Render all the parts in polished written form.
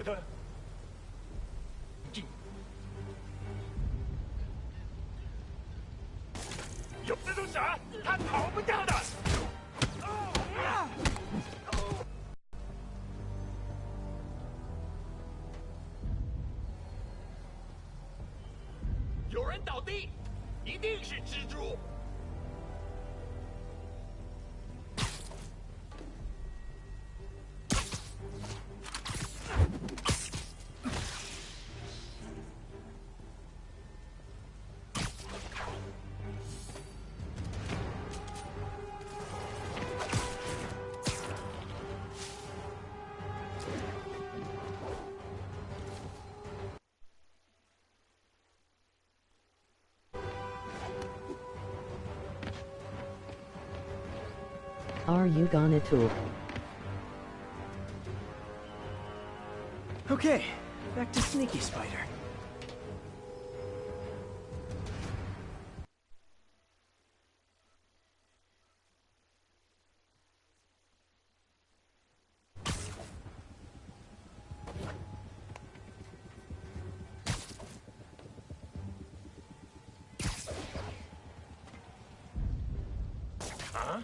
的？有蜘蛛侠，他逃不掉的。有人倒地，一定是蜘蛛。 Are you gonna tool? Okay, back to Sneaky Spider. Huh?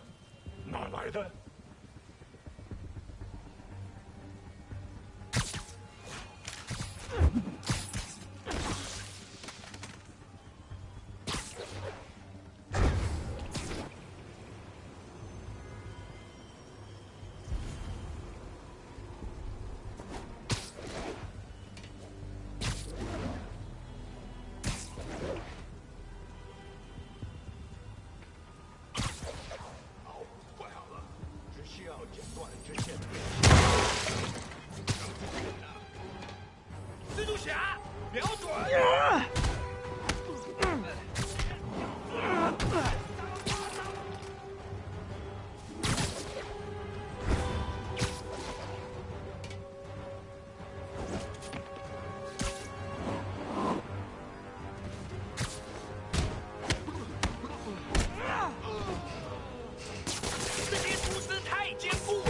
哪来的？蜘蛛侠，瞄准！这些蛛丝太坚固了。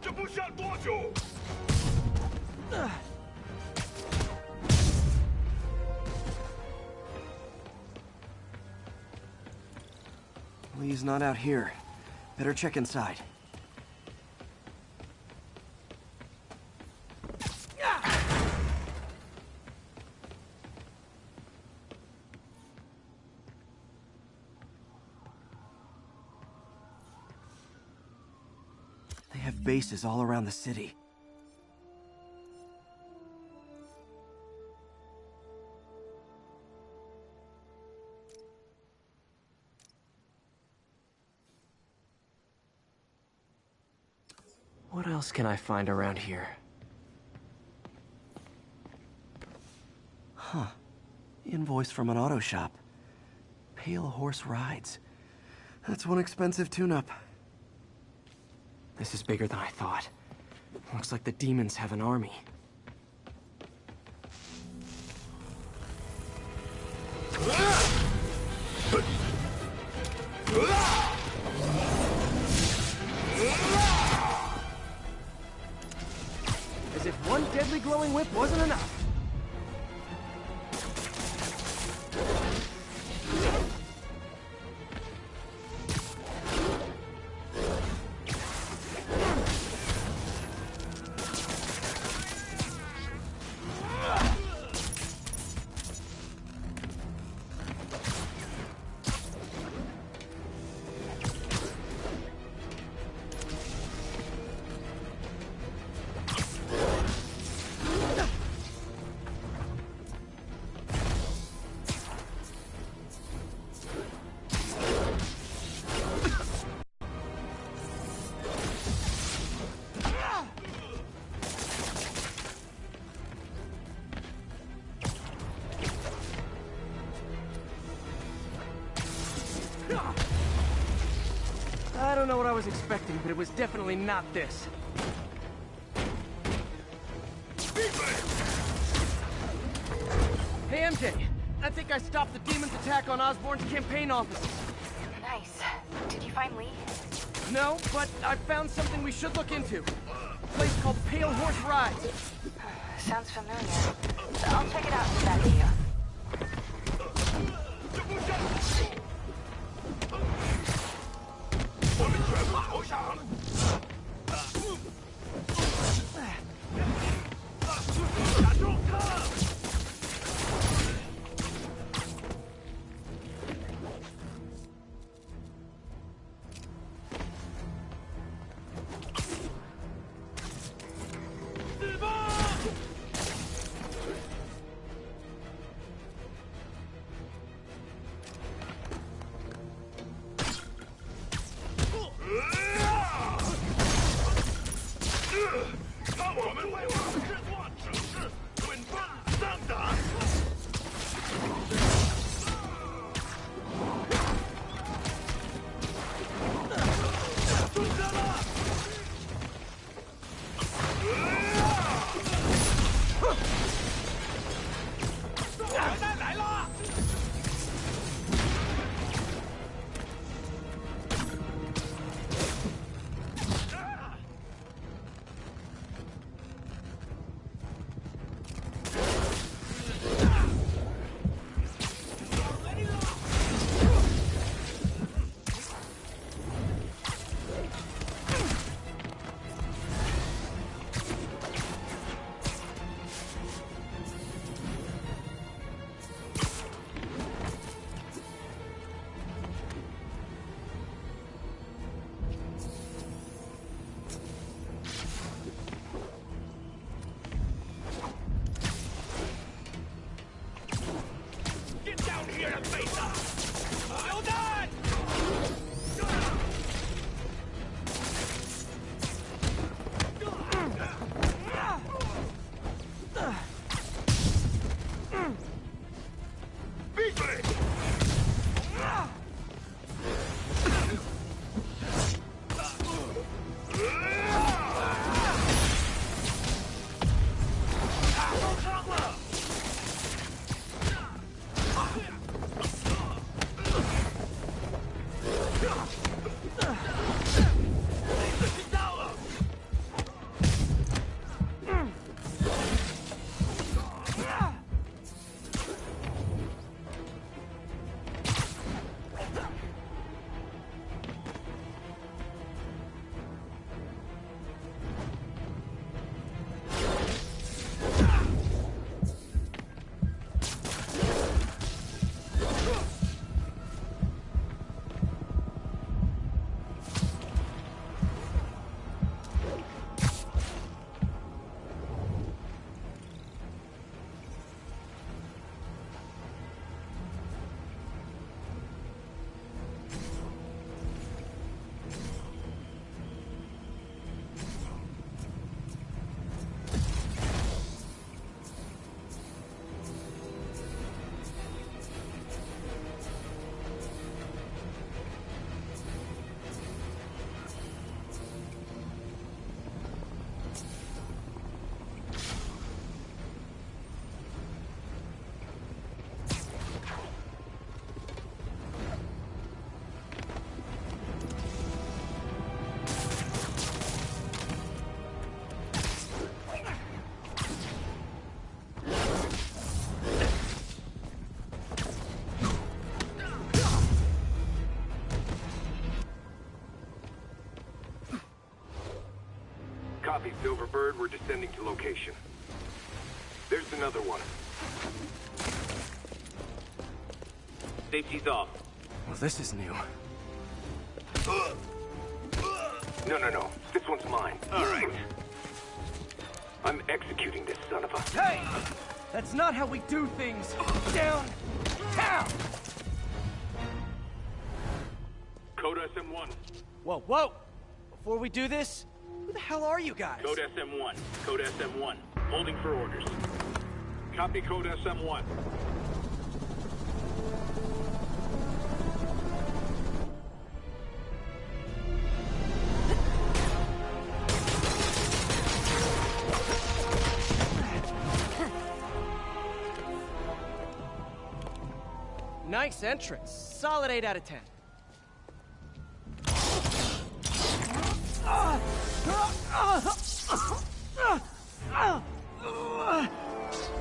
这不需要多久。 Lee's not out here. Better check inside. They have bases all around the city. What else can I find around here? Huh. Invoice from an auto shop. Pale Horse Rides. That's one expensive tune-up. This is bigger than I thought. Looks like the demons have an army. As if one deadly glowing whip wasn't enough. I don't know what I was expecting, but it was definitely not this. Hey, MJ. I think I stopped the demon's attack on Osborn's campaign offices. Nice. Did you find Lee? No, but I found something we should look into. A place called Pale Horse Rides. Sounds familiar. I'll check it out and get back to you. Copy, Silverbird. We're descending to location. There's another one. Safety's off. Well, this is new. No. This one's mine. All right. I'm executing this son of a... Hey! That's not how we do things downtown! Code SM1. Whoa! Before we do this, who the hell are you guys? Code SM1. Code SM1. Holding for orders. Copy Code SM1. Nice entrance. Solid 8 out of 10.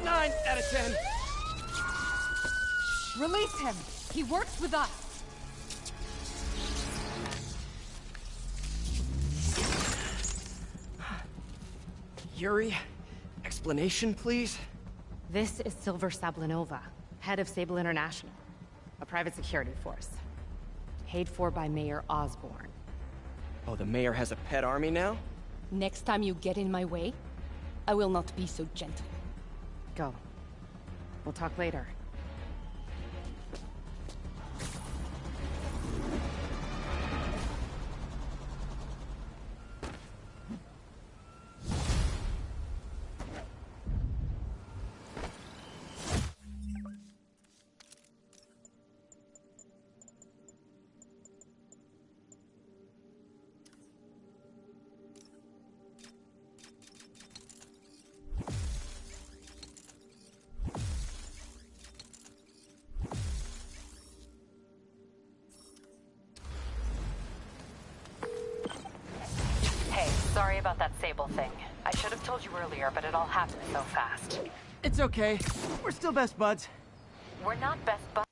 9 out of 10. Release him. He works with us. Yuri, explanation, please? This is Silver Sablinova, head of Sable International, a private security force. Paid for by Mayor Osborn. Oh, the mayor has a pet army now? Next time you get in my way, I will not be so gentle. Go. We'll talk later. Sorry about that Sable thing. I should have told you earlier, but it all happened so fast. It's okay. We're still best buds. We're not best buds.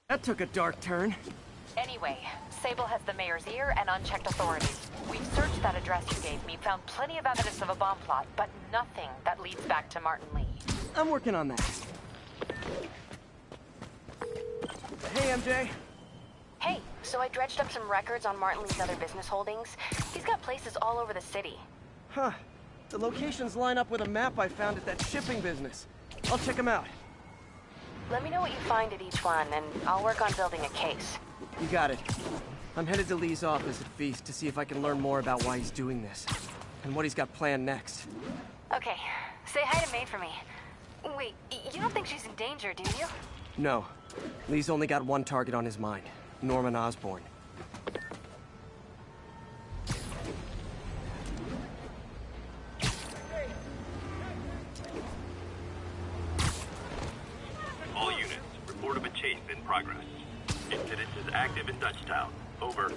That took a dark turn. Anyway, Sable has the mayor's ear and unchecked authority. We've searched that address you gave me, found plenty of evidence of a bomb plot, but nothing that leads back to Martin Lee. I'm working on that. Hey, MJ. Hey, so I dredged up some records on Martin Lee's other business holdings. He's got places all over the city. Huh. The locations line up with a map I found at that shipping business. I'll check them out. Let me know what you find at each one, and I'll work on building a case. You got it. I'm headed to Lee's office at Feast to see if I can learn more about why he's doing this. And what he's got planned next. Okay. Say hi to May for me. Wait, you don't think she's in danger, do you? No. Lee's only got one target on his mind. Norman Osborn. All units, report of a chase in progress. Incident is active in Dutchtown. Over.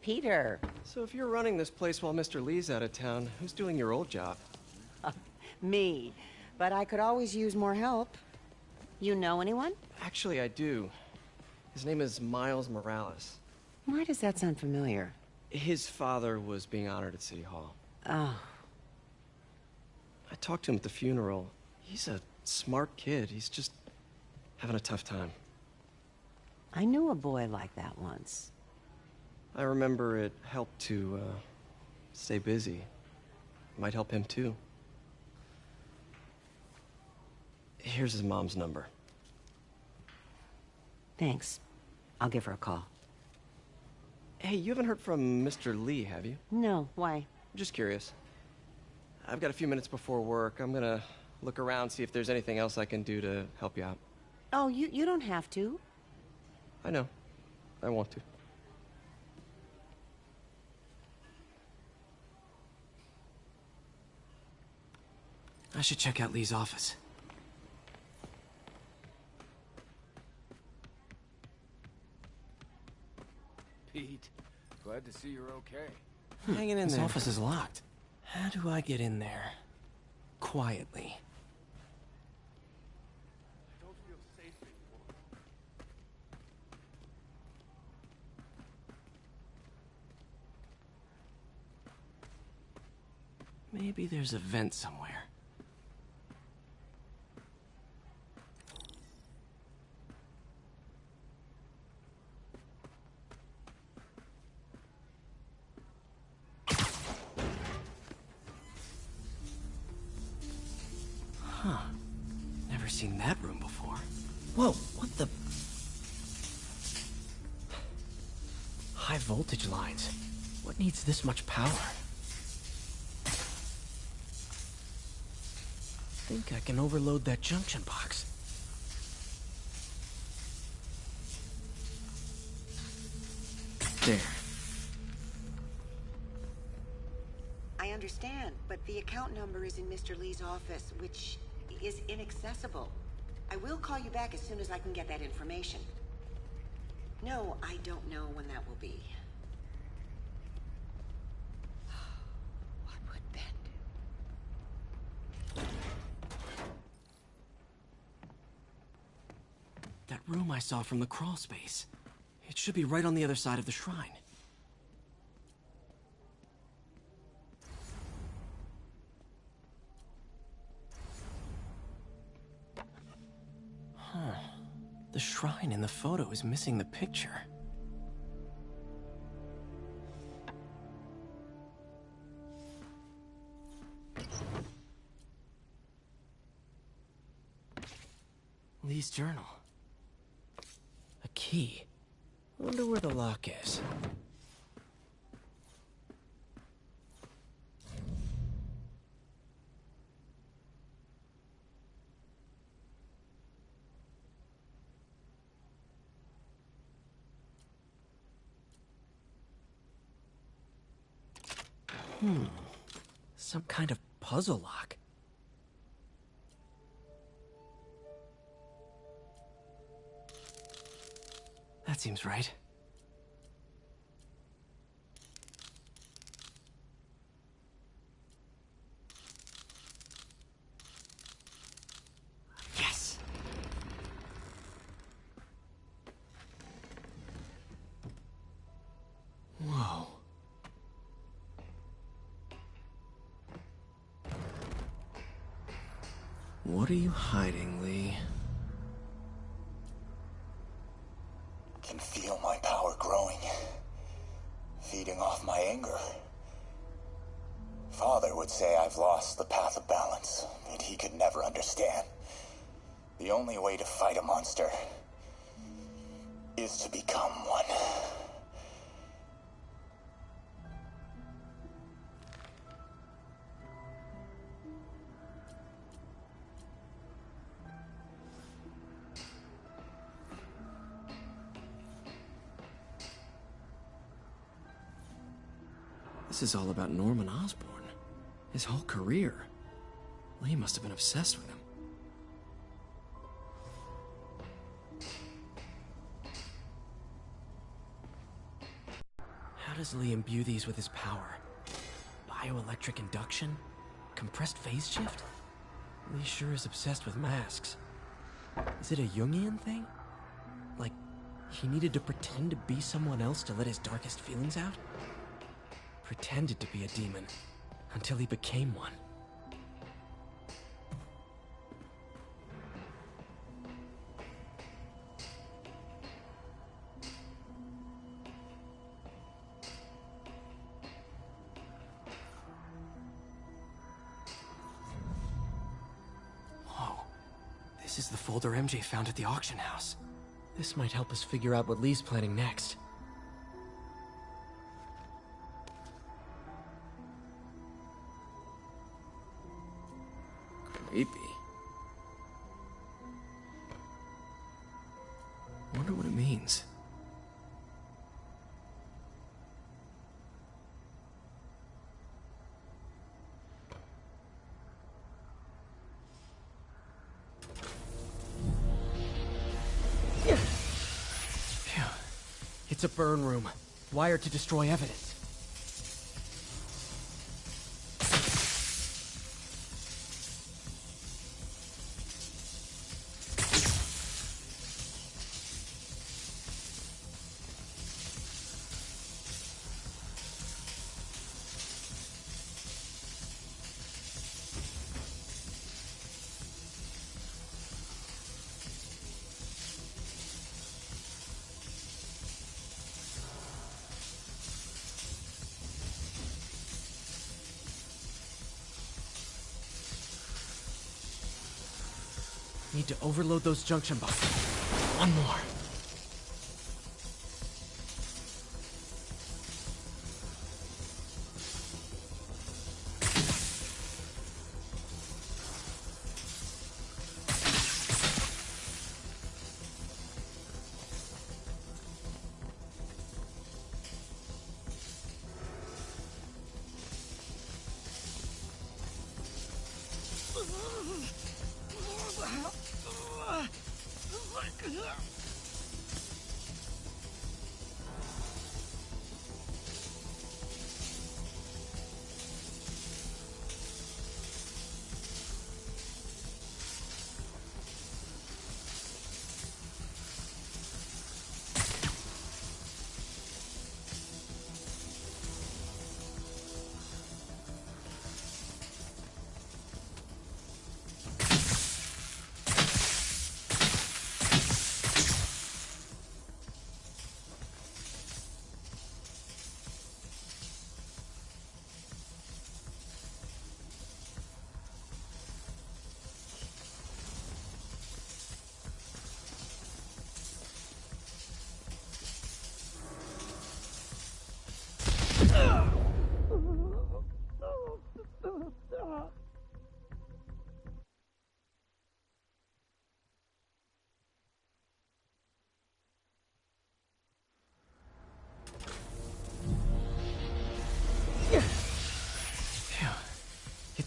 Peter. So if you're running this place while Mr. Lee's out of town, who's doing your old job? Me. But I could always use more help. You know anyone? Actually, I do. His name is Miles Morales. Why does that sound familiar? His father was being honored at City Hall. Oh. I talked to him at the funeral. He's a smart kid. He's just having a tough time. I knew a boy like that once. I remember it helped to, stay busy. Might help him, too. Here's his mom's number. Thanks. I'll give her a call. Hey, you haven't heard from Mr. Lee, have you? No, why? Just curious. I've got a few minutes before work. I'm gonna look around, see if there's anything else I can do to help you out. Oh, you don't have to. I know. I want to. I should check out Lee's office. Pete, glad to see you're okay. Hanging in there. His office is locked. How do I get in there? Quietly. I don't feel safe anymore. Maybe there's a vent somewhere. Huh. Never seen that room before. Whoa, what the... High voltage lines. What needs this much power? think I can overload that junction box. There. I understand, but the account number is in Mr. Lee's office, which is inaccessible. I will call you back as soon as I can get that information. No, I don't know when that will be. What would Ben do? That room I saw from the crawl space. It should be right on the other side of the shrine. Huh. The shrine in the photo is missing the picture. Lee's journal. A key. Wonder where the lock is. Some kind of puzzle lock. That seems right. Yes! Whoa. What are you hiding, Lee? Can feel my power growing, feeding off my anger. Father would say I've lost the path of balance, but he could never understand. The only way to fight a monster is to become one. This is all about Norman Osborn. His whole career. Lee must have been obsessed with him. How does Lee imbue these with his power? Bioelectric induction? Compressed phase shift? Lee sure is obsessed with masks. Is it a Jungian thing? Like, he needed to pretend to be someone else to let his darkest feelings out? Pretended to be a demon, until he became one. Whoa. This is the folder MJ found at the auction house. This might help us figure out what Lee's planning next. Creepy. Wonder what it means. Phew. It's a burn room, wired to destroy evidence. Need to overload those junction boxes. One more.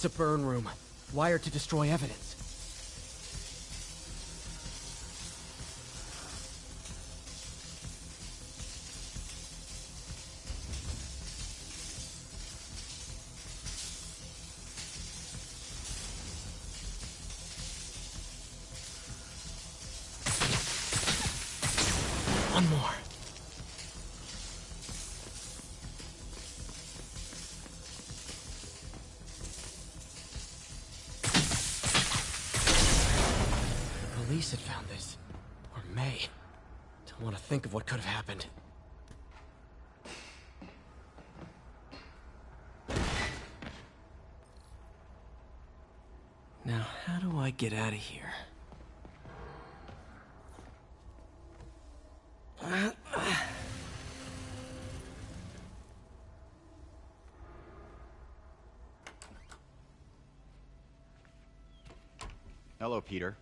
It's a burn room, wired to destroy evidence. One more. Police had found this. Or May. Don't want to think of what could have happened. Now, how do I get out of here? Hello, Peter.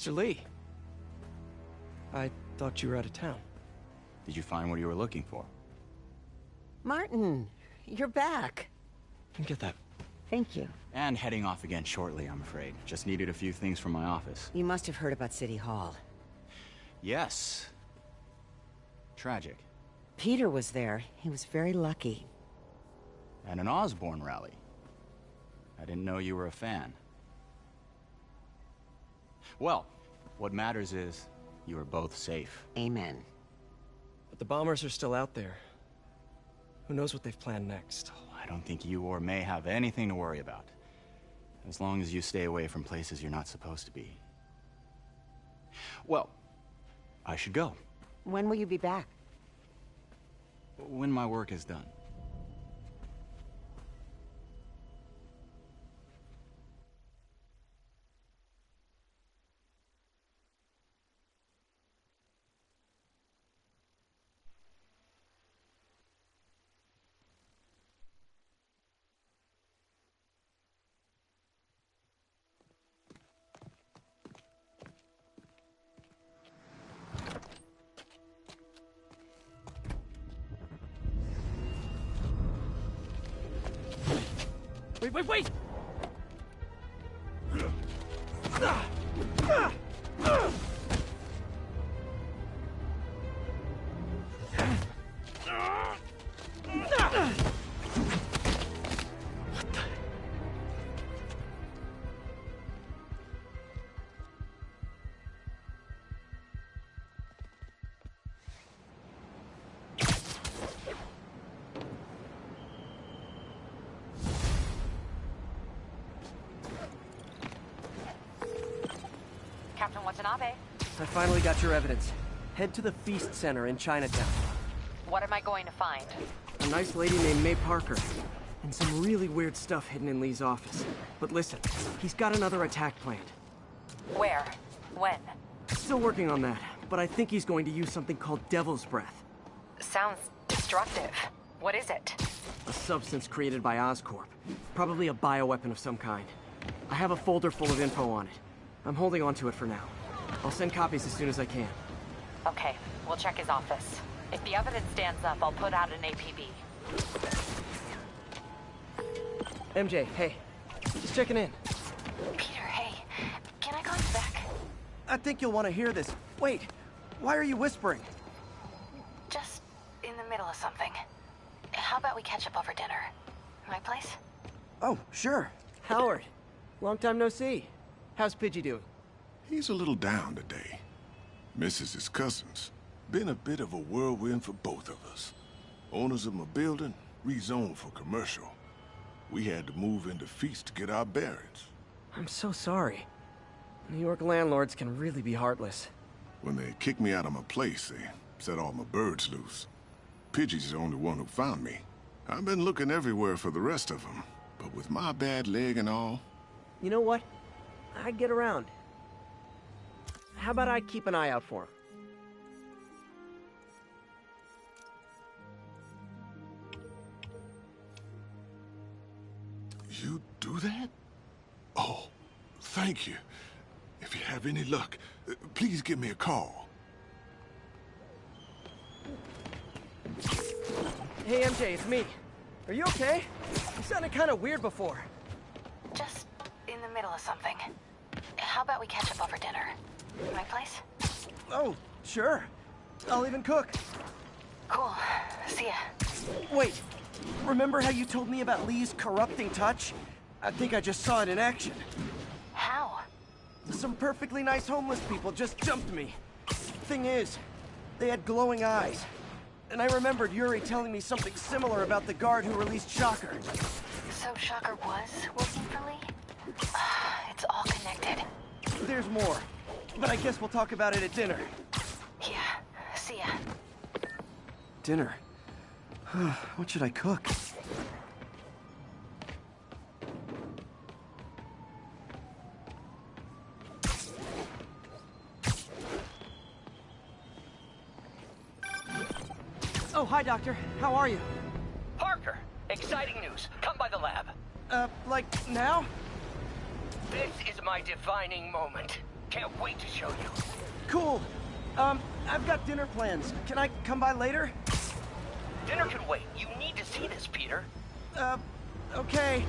Mr. Lee. I thought you were out of town. Did you find what you were looking for? Martin, you're back. Get that. Thank you. And heading off again shortly, I'm afraid. Just needed a few things from my office. You must have heard about City Hall. Yes. Tragic. Peter was there. He was very lucky. At an Osborn rally. I didn't know you were a fan. Well, what matters is you are both safe. Amen. But the bombers are still out there. Who knows what they've planned next? I don't think you or May have anything to worry about. As long as you stay away from places you're not supposed to be. Well, I should go. When will you be back? When my work is done. Wait! Captain Watanabe, I finally got your evidence. Head to the Feast Center in Chinatown. what am I going to find? A nice lady named May Parker. And some really weird stuff hidden in Lee's office. But listen, he's got another attack planned. Where? When? Still working on that, but I think he's going to use something called Devil's Breath. Sounds destructive. What is it? A substance created by Oscorp. Probably a bioweapon of some kind. I have a folder full of info on it. I'm holding on to it for now. I'll send copies as soon as I can. Okay, we'll check his office. If the evidence stands up, I'll put out an APB. MJ, hey. Just checking in. Peter, hey. Can I call you back? I think you'll want to hear this. Wait, why are you whispering? Just in the middle of something. How about we catch up over dinner? My place? Oh, sure. Howard, long time no see. How's Pidgey doing? He's a little down today. Misses his cousins. Been a bit of a whirlwind for both of us. Owners of my building rezoned for commercial. We had to move into Feast to get our bearings. I'm so sorry. New York landlords can really be heartless. When they kicked me out of my place, they set all my birds loose. Pidgey's the only one who found me. I've been looking everywhere for the rest of them, but with my bad leg and all... You know what? I'd get around. How about I keep an eye out for him? You do that? Oh, thank you. If you have any luck, please give me a call. Hey, MJ, it's me. Are you okay? You sounded kind of weird before. Just in the middle of something. How about we catch up over dinner? My place? Oh, sure. I'll even cook. Cool. See ya. Wait, remember how you told me about Lee's corrupting touch? I think I just saw it in action. How? Some perfectly nice homeless people just jumped me. Thing is, they had glowing eyes. And I remembered Yuri telling me something similar about the guard who released Shocker. So Shocker was working for Lee? It's all connected. There's more, but I guess we'll talk about it at dinner. Yeah, see ya. Dinner? What should I cook? Oh, hi, Doctor. How are you? Parker, exciting news. Come by the lab. Like now? This is my defining moment. Can't wait to show you. Cool. I've got dinner plans. Can I come by later? Dinner can wait. You need to see this, Peter. Okay.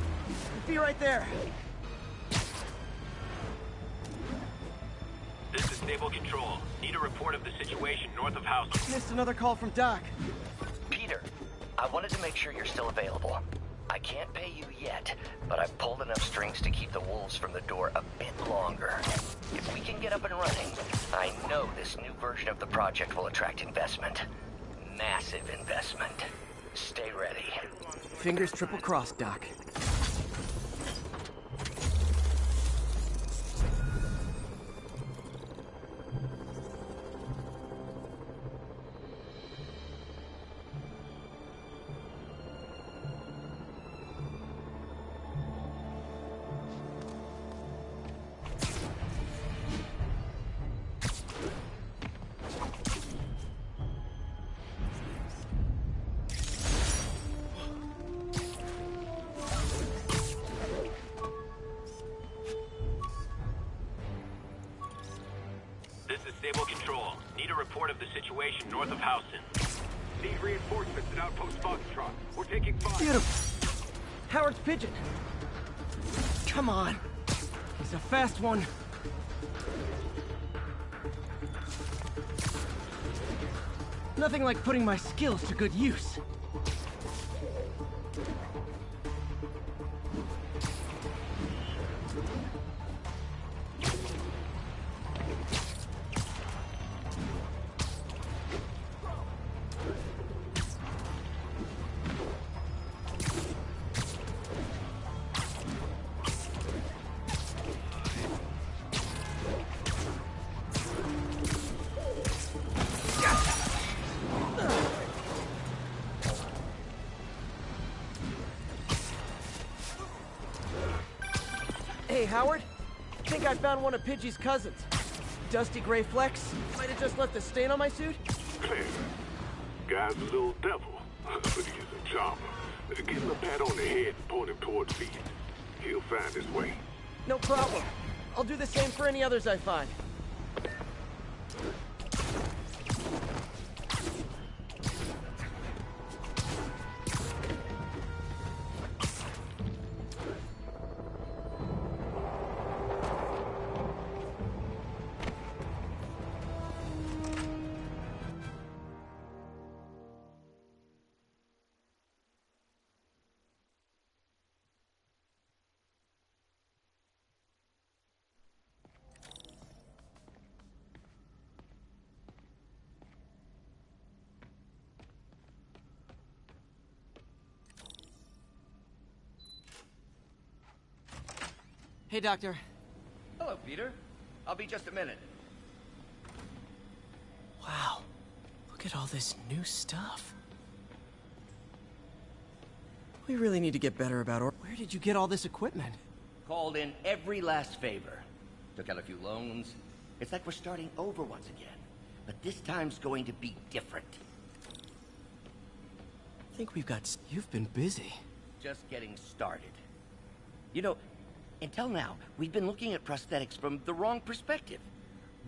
Be right there. This is Stable Control. Need a report of the situation north of House. Missed another call from Doc. Peter, I wanted to make sure you're still available. I can't pay you yet, but I've pulled enough strings to keep the wolves from the door a bit longer. If we can get up and running, I know this new version of the project will attract investment. Massive investment. Stay ready. Fingers triple crossed, Doc. Stable Control. Need a report of the situation north of Houston. Need reinforcements at Outpost Foxtrot. We're taking fire. Beautiful. Howard's pigeon. Come on. He's a fast one. Nothing like putting my skills to good use. Hey, Howard. I think I found one of Pidgey's cousins. Dusty gray flecks. Might have just left a stain on my suit. Clear. Guy's a little devil, but he's a charmer. Give him a pat on the head and point him towards Feast. He'll find his way. No problem. I'll do the same for any others I find. Hey, Doctor. Hello, Peter. I'll be just a minute. Wow. Look at all this new stuff. We really need to get better about where did you get all this equipment? Called in every last favor. Took out a few loans. It's like we're starting over once again. But this time's going to be different. I think we've got... You've been busy. Just getting started. You know, until now, we've been looking at prosthetics from the wrong perspective.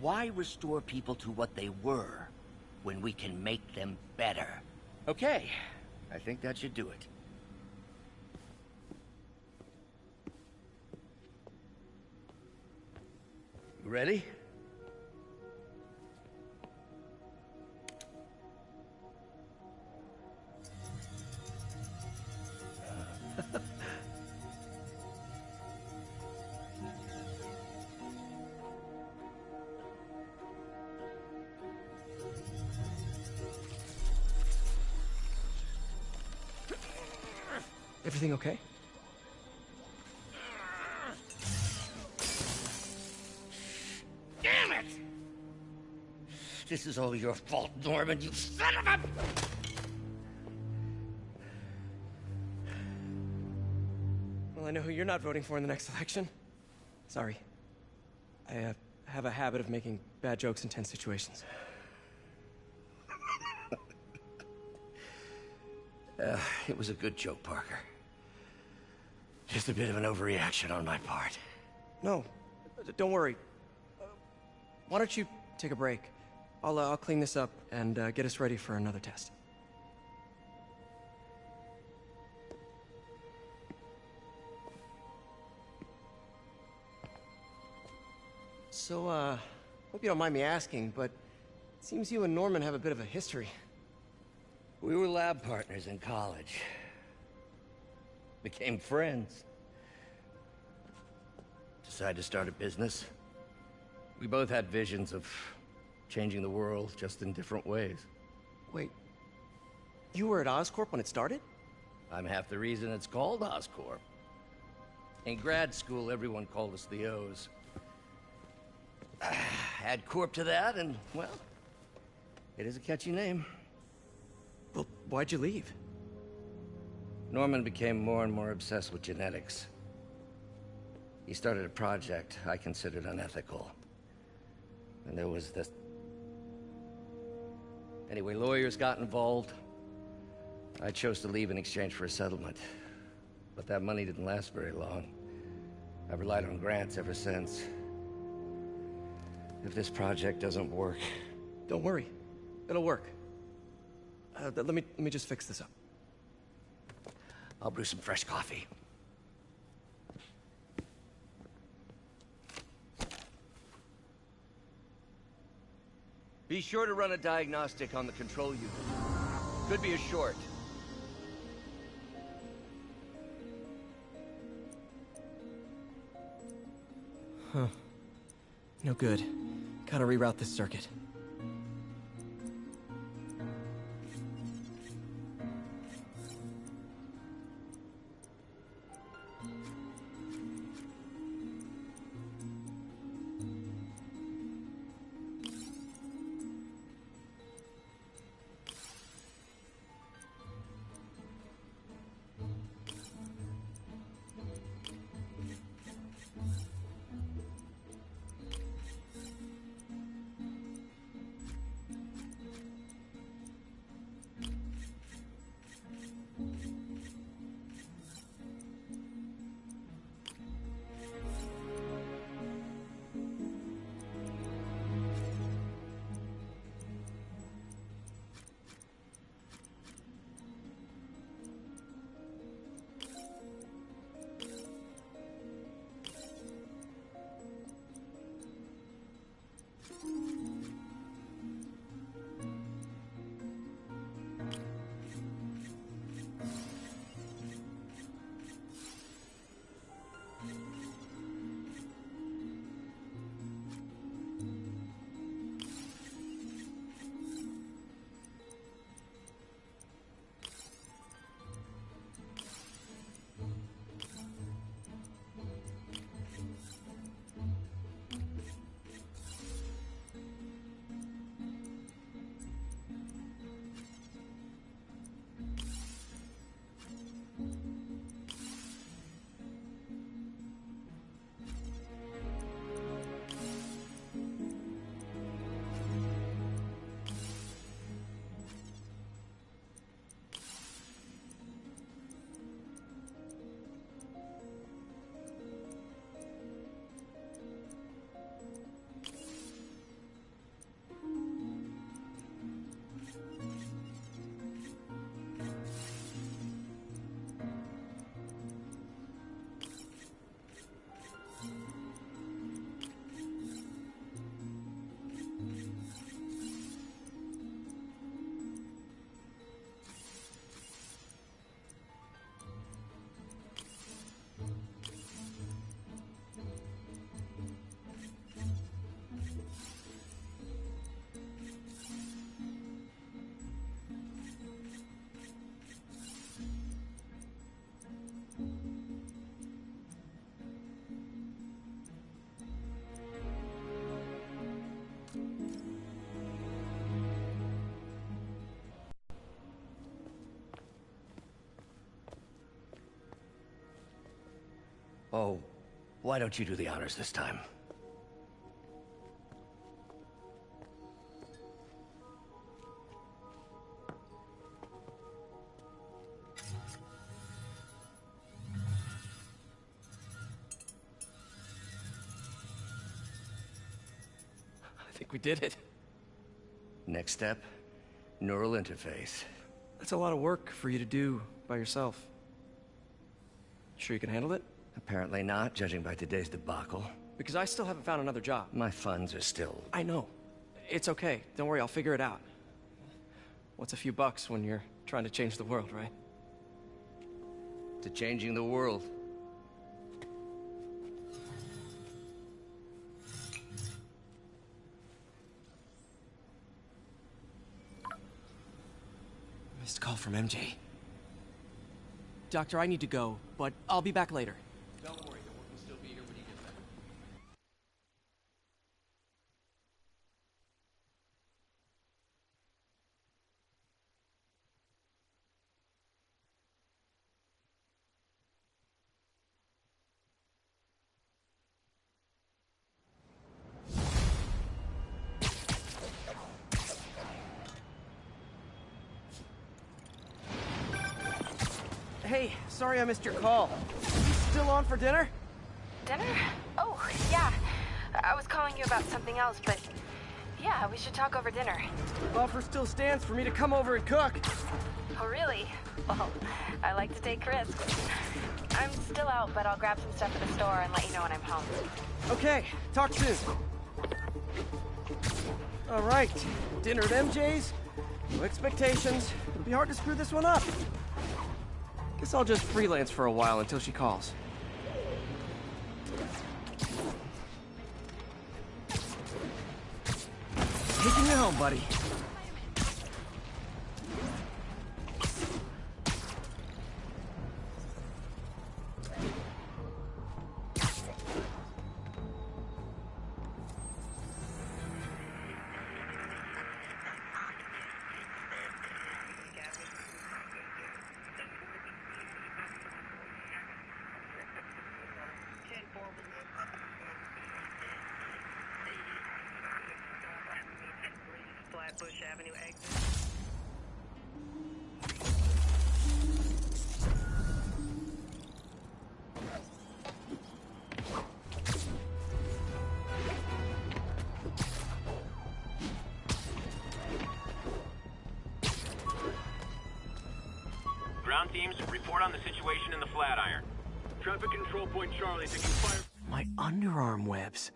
Why restore people to what they were when we can make them better? Okay, I think that should do it. You ready? Everything okay? Damn it! This is all your fault, Norman, you son of a... Well, I know who you're not voting for in the next election. Sorry. I have a habit of making bad jokes in tense situations. It was a good joke, Parker. Just a bit of an overreaction on my part. No, don't worry. Why don't you take a break? I'll clean this up and get us ready for another test. So, hope you don't mind me asking, but it seems you and Norman have a bit of a history. We were lab partners in college. Became friends. Decided to start a business. We both had visions of changing the world, just in different ways. Wait, you were at Oscorp when it started? I'm half the reason it's called Oscorp. In grad school, everyone called us the O's. Add Corp to that, and, well, it is a catchy name. Well, why'd you leave? Norman became more and more obsessed with genetics. He started a project I considered unethical. And there was this... Anyway, lawyers got involved. I chose to leave in exchange for a settlement. But that money didn't last very long. I've relied on grants ever since. If this project doesn't work... Don't worry. It'll work. Let me just fix this up. I'll brew some fresh coffee. Be sure to run a diagnostic on the control unit. Could be a short. Huh. No good. Gotta reroute this circuit. Oh, why don't you do the honors this time? I think we did it. Next step, neural interface. That's a lot of work for you to do by yourself. Sure you can handle it? Apparently not, judging by today's debacle. Because I still haven't found another job. My funds are still... I know. It's okay. Don't worry, I'll figure it out. What's a few bucks when you're trying to change the world, right? To changing the world. Missed call from MJ. Doctor, I need to go, but I'll be back later. Don't worry, the work will still be here when you get back. Hey, sorry I missed your call. You still on for dinner? Dinner? Oh, yeah. I was calling you about something else, but yeah, we should talk over dinner. Offer still stands for me to come over and cook. Oh, really? Well, I like to take risks. I'm still out, but I'll grab some stuff at the store and let you know when I'm home. Okay, talk soon. All right, dinner at MJ's. No expectations. It'll be hard to screw this one up. Guess I'll just freelance for a while until she calls. Taking you home, buddy. Flatbush Avenue exit. Ground teams, report on the situation in the Flatiron. Traffic control point Charlie, taking fire. My underarm webs.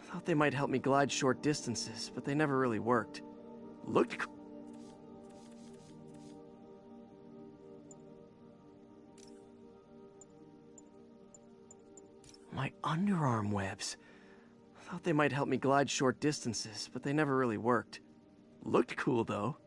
Thought they might help me glide short distances, but they never really worked. Looked cool. My underarm webs. Thought they might help me glide short distances, but they never really worked. Looked cool, though.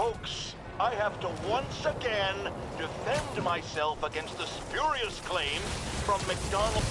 Folks, I have to once again defend myself against the spurious claim from McDonald.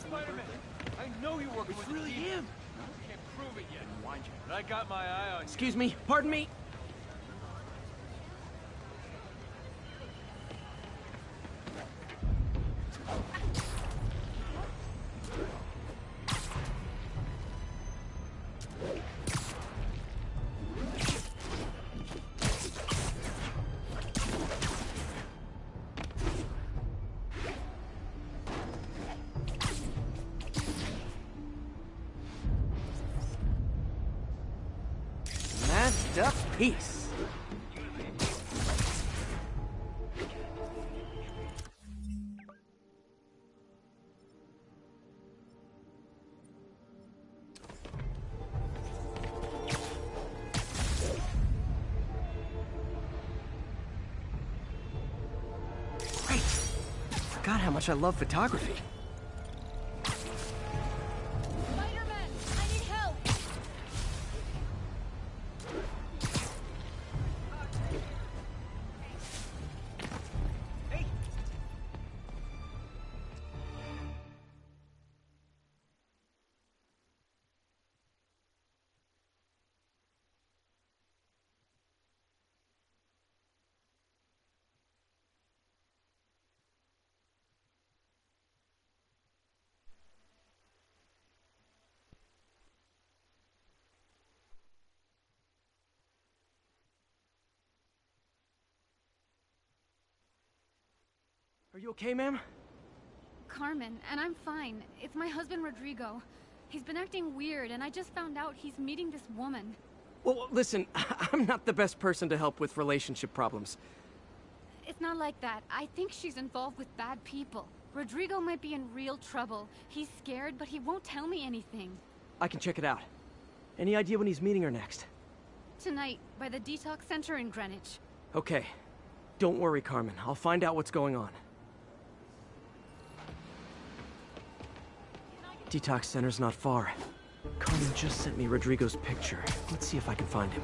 SpiderMan, I know you're working with really him. I can't prove it yet, mind you, but I got my eye on you. Excuse me, pardon me. a piece. Great. Forgot how much I love photography. SpiderMan, I need help! Hey! Are you okay, ma'am? Carmen, and I'm fine. It's my husband, Rodrigo. He's been acting weird, and I just found out he's meeting this woman. Well, listen, I'm not the best person to help with relationship problems. It's not like that. I think she's involved with bad people. Rodrigo might be in real trouble. He's scared, but he won't tell me anything. I can check it out. Any idea when he's meeting her next? Tonight, by the detox center in Greenwich. Okay. Don't worry, Carmen. I'll find out what's going on. Detox center's not far. Carmen just sent me Rodrigo's picture. Let's see if I can find him.